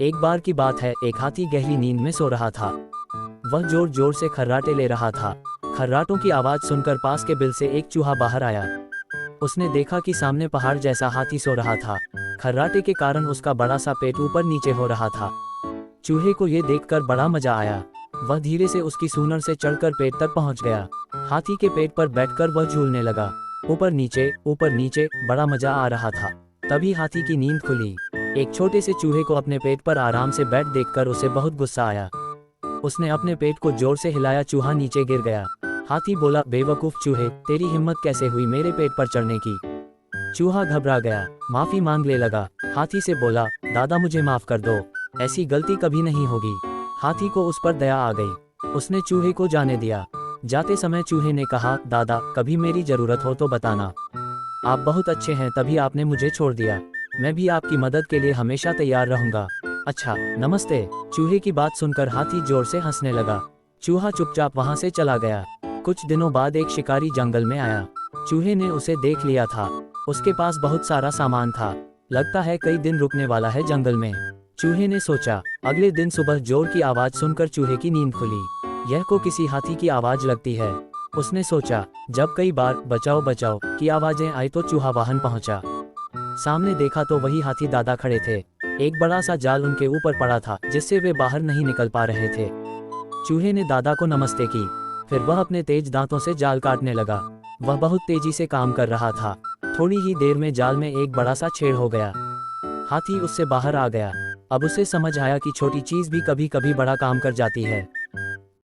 एक बार की बात है, एक हाथी गहरी नींद में सो रहा था। वह जोर जोर से खर्राटे ले रहा था। खर्राटों की आवाज सुनकर पास के बिल से एक चूहा बाहर आया। उसने देखा कि सामने पहाड़ जैसा हाथी सो रहा था। खर्राटे के कारण उसका बड़ा सा पेट ऊपर नीचे हो रहा था। चूहे को ये देखकर बड़ा मजा आया। वह धीरे से उसकी सूंड से चढ़कर पेट तक पहुंच गया। हाथी के पेट पर बैठकर वह झूलने लगा। ऊपर नीचे बड़ा मजा आ रहा था। तभी हाथी की नींद खुली। एक छोटे से चूहे को अपने पेट पर आराम से बैठ देखकर उसे बहुत गुस्सा आया। उसने अपने पेट को जोर से हिलाया, चूहा नीचे गिर गया। हाथी बोला, बेवकूफ चूहे, तेरी हिम्मत कैसे हुई मेरे पेट पर चढ़ने की। चूहा घबरा गया, माफी मांगने लगा। हाथी से बोला, दादा मुझे माफ कर दो, ऐसी गलती कभी नहीं होगी। हाथी को उस पर दया आ गई। उसने चूहे को जाने दिया। जाते समय चूहे ने कहा, दादा कभी मेरी जरूरत हो तो बताना, आप बहुत अच्छे हैं तभी आपने मुझे छोड़ दिया। मैं भी आपकी मदद के लिए हमेशा तैयार रहूंगा। अच्छा, नमस्ते। चूहे की बात सुनकर हाथी जोर से हंसने लगा। चूहा चुपचाप वहां से चला गया। कुछ दिनों बाद एक शिकारी जंगल में आया। चूहे ने उसे देख लिया था। उसके पास बहुत सारा सामान था। लगता है कई दिन रुकने वाला है जंगल में। चूहे ने सोचा। अगले दिन सुबह जोर की आवाज सुनकर चूहे की नींद खुली। यह को किसी हाथी की आवाज लगती है। उसने सोचा, जब कई बार बचाओ बचाओ की आवाजें आई तो चूहा वाहन पहुंचा। सामने देखा तो वही हाथी दादा खड़े थे। एक बड़ा सा जाल उनके ऊपर पड़ा था जिससे वे बाहर नहीं निकल पा रहे थे। चूहे ने दादा को नमस्ते की। फिर वह अपने तेज दांतों से जाल काटने लगा। वह बहुत तेजी से काम कर रहा था। थोड़ी ही देर में जाल में एक बड़ा सा छेद हो गया। हाथी उससे बाहर आ गया। अब उसे समझ आया कि छोटी चीज भी कभी कभी बड़ा काम कर जाती है।